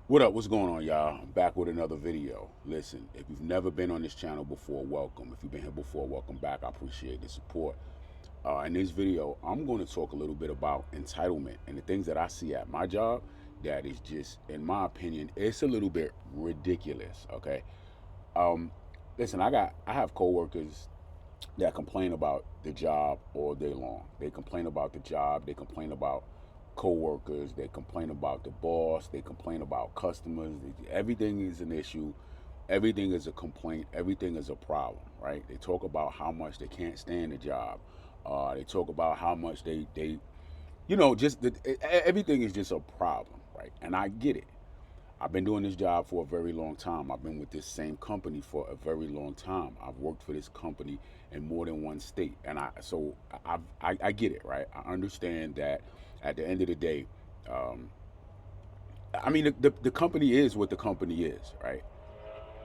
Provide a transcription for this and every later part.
What up? What's going on, y'all? I'm back with another video. Listen, if you've never been on this channel before, welcome. If you've been here before, welcome back. I appreciate the support. In this video, I'm going to talk a little bit about entitlement and the things that I see at my job that is just, in my opinion, it's a little bit ridiculous. Okay. Um, Listen, I have coworkers that complain about the job all day long. They complain about the job. They complain about coworkers. They complain about the boss. They complain about customers. Everything is an issue. Everything is a complaint. Everything is a problem, right? They talk about how much they can't stand the job. They talk about how much they everything is just a problem, right? And I get it. I've been doing this job for a very long time. I've been with this same company for a very long time. I've worked for this company in more than one state, and I get it, right? I understand that at the end of the day, um, I mean the company is what the company is, right?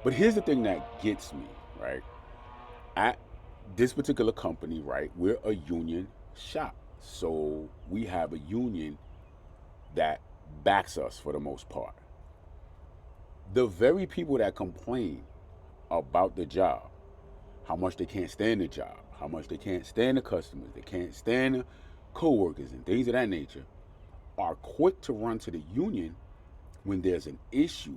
But here's the thing that gets me, right? At this particular company, right, we're a union shop, so we have a union that backs us for the most part. The very people that complain about the job, how much they can't stand the job, how much they can't stand the customers, they can't stand the coworkers and things of that nature, are quick to run to the union when there's an issue,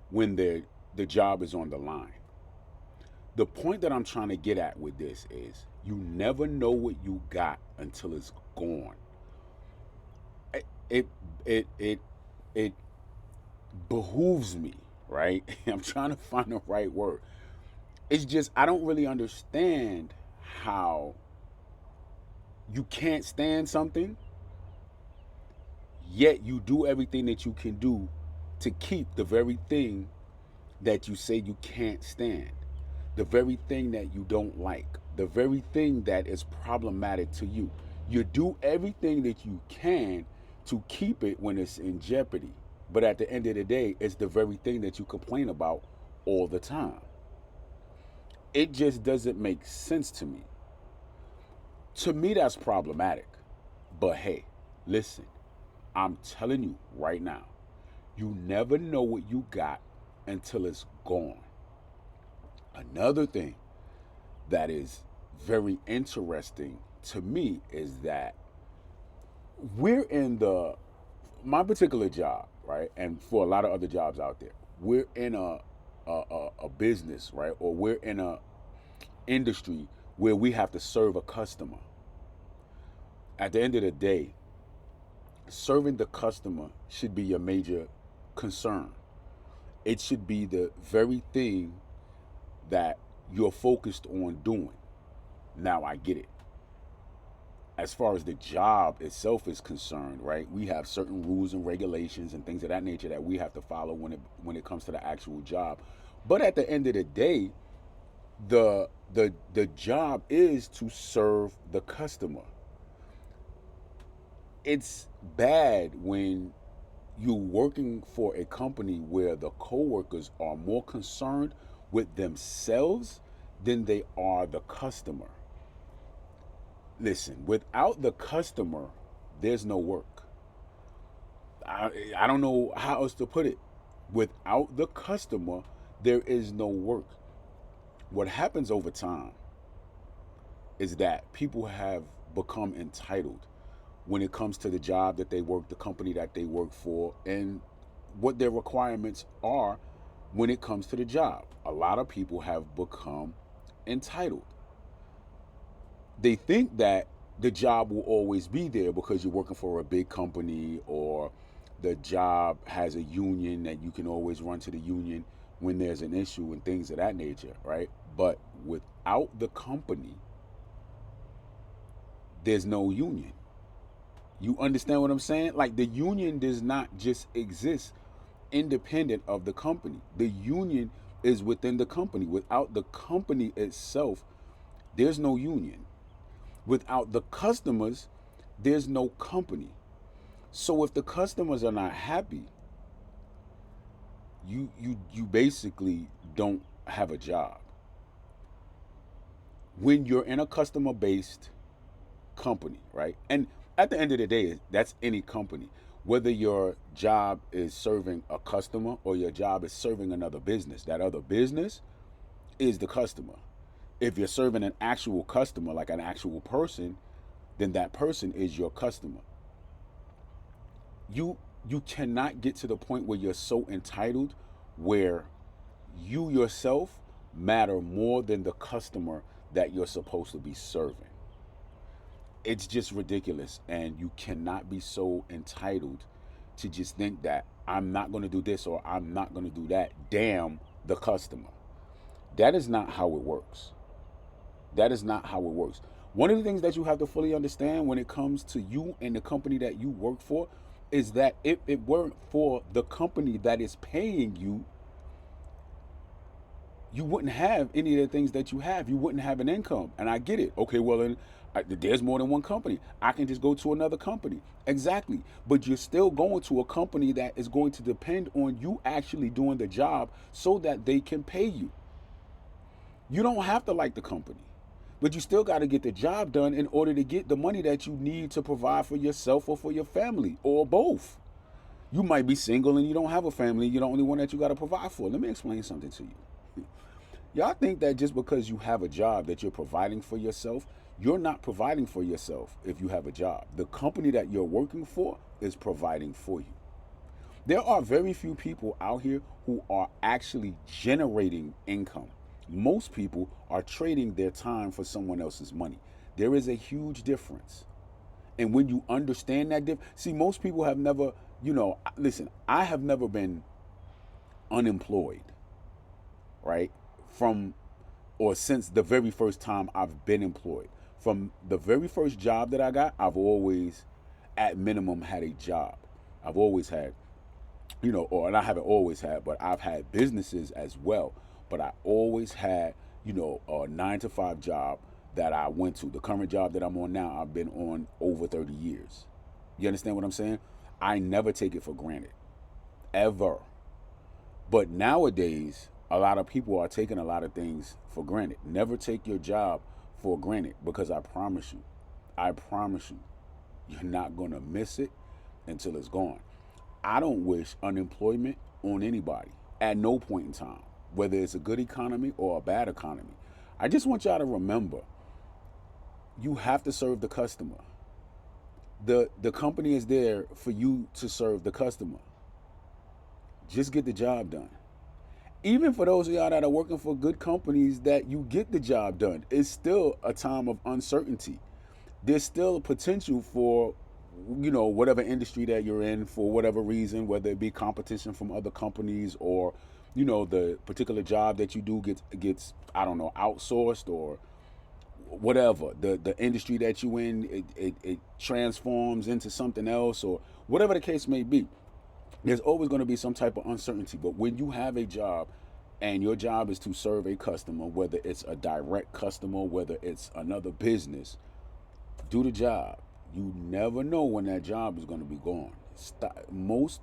when the job is on the line. The point that I'm trying to get at with this is you never know what you got until it's gone. It it it it, it behooves me, right? I'm trying to find the right word. It's just I don't really understand how you can't stand something, yet you do everything that you can do to keep the very thing that you say you can't stand, the very thing that you don't like, the very thing that is problematic to you. You do everything that you can to keep it when it's in jeopardy. But at the end of the day, it's the very thing that you complain about all the time. It just doesn't make sense to me. To me, that's problematic. But hey, listen, I'm telling you right now, you never know what you got until it's gone. Another thing that is very interesting to me is that we're in the my particular job, right? And for a lot of other jobs out there, we're in a business, right? Or we're in a industry where we have to serve a customer. At the end of the day, serving the customer should be your major concern. It should be the very thing that you're focused on doing. Now, I get it. As far as the job itself is concerned, right? We have certain rules and regulations and things of that nature that we have to follow when it comes to the actual job. But at the end of the day, the job is to serve the customer. It's bad when you're working for a company where the coworkers are more concerned with themselves than they are the customer. Listen, without the customer, there's no work. I don't know how else to put it. Without the customer, there is no work. What happens over time is that people have become entitled when it comes to the job that they work, the company that they work for, and what their requirements are when it comes to the job. A lot of people have become entitled. They think that the job will always be there because you're working for a big company, or the job has a union that you can always run to the union when there's an issue and things of that nature, right? But without the company, there's no union. You understand what I'm saying? Like, the union does not just exist independent of the company. The union is within the company. Without the company itself, there's no union. Without the customers, there's no company. So if the customers are not happy, you basically don't have a job. When you're in a customer based company, right? And at the end of the day, that's any company. Whether your job is serving a customer or your job is serving another business, that other business is the customer. If you're serving an actual customer, like an actual person, then that person is your customer. You you cannot get to the point where you're so entitled where you yourself matter more than the customer that you're supposed to be serving. It's just ridiculous, and you cannot be so entitled to just think that I'm not going to do this or I'm not going to do that. Damn the customer. That is not how it works. That is not how it works. One of the things that you have to fully understand when it comes to you and the company that you work for is that if it weren't for the company that is paying you, you wouldn't have any of the things that you have. You wouldn't have an income. And I get it. Okay, well, then there's more than one company. I can just go to another company. Exactly. But you're still going to a company that is going to depend on you actually doing the job so that they can pay you. You don't have to like the company, but you still got to get the job done in order to get the money that you need to provide for yourself or for your family or both. You might be single and you don't have a family. You're the only one that you got to provide for. Let me explain something to you. Y'all think that just because you have a job that you're providing for yourself, you're not providing for yourself if you have a job. The company that you're working for is providing for you. There are very few people out here who are actually generating income. Most people are trading their time for someone else's money. There is a huge difference. And when you understand that difference, see, most people have never, listen, I have never been unemployed, right? From or since the very first time I've been employed. From the very first job that I got, I've always, at minimum, had a job. I've always had, and I haven't always had, but I've had businesses as well. But I always had, a 9 to 5 job that I went to. The current job that I'm on now, I've been on over 30 years. You understand what I'm saying? I never take it for granted, ever. But nowadays, a lot of people are taking a lot of things for granted. Never take your job for granted, because I promise you, you're not going to miss it until it's gone. I don't wish unemployment on anybody at no point in time, whether it's a good economy or a bad economy. I just want y'all to remember, you have to serve the customer. The company is there for you to serve the customer. Just get the job done. Even for those of y'all that are working for good companies that you get the job done, it's still a time of uncertainty. There's still a potential for, whatever industry that you're in, for whatever reason, whether it be competition from other companies or, the particular job that you do gets I don't know, outsourced or whatever. The industry that you in, it transforms into something else or whatever the case may be. There's always going to be some type of uncertainty. But when you have a job and your job is to serve a customer, whether it's a direct customer, whether it's another business, do the job. You never know when that job is going to be gone. Most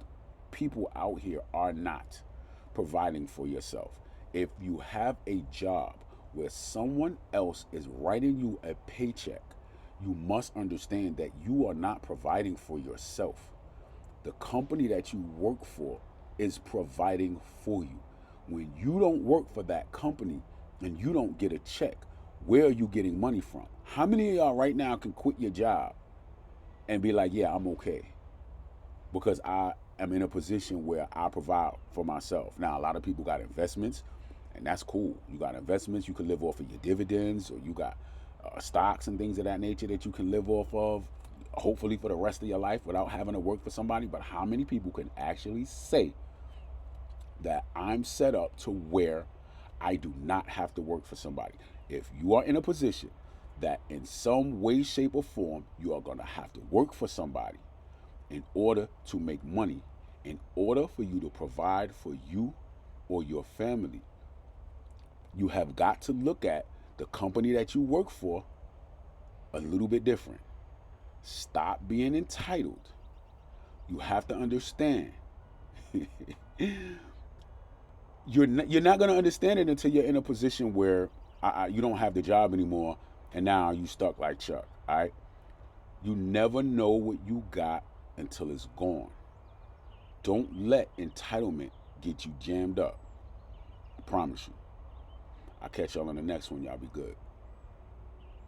people out here are not providing for yourself. If you have a job where someone else is writing you a paycheck, you must understand that you are not providing for yourself. The company that you work for is providing for you. When you don't work for that company and you don't get a check, where are you getting money from? How many of y'all right now can quit your job and be like, yeah, I'm okay, because I am in a position where I provide for myself? Now, a lot of people got investments, and that's cool. You got investments, you can live off of your dividends, or you got stocks and things of that nature that you can live off of, hopefully for the rest of your life without having to work for somebody. But how many people can actually say that I'm set up to where I do not have to work for somebody? If you are in a position that in some way, shape, or form, you are going to have to work for somebody in order to make money, in order for you to provide for you or your family, you have got to look at the company that you work for a little bit different. Stop being entitled. You have to understand. You're not going to understand it until you're in a position where you don't have the job anymore, and now you stuck like Chuck. All right. You never know what you got until it's gone. Don't let entitlement get you jammed up. I promise you. I'll catch y'all on the next one. Y'all be good.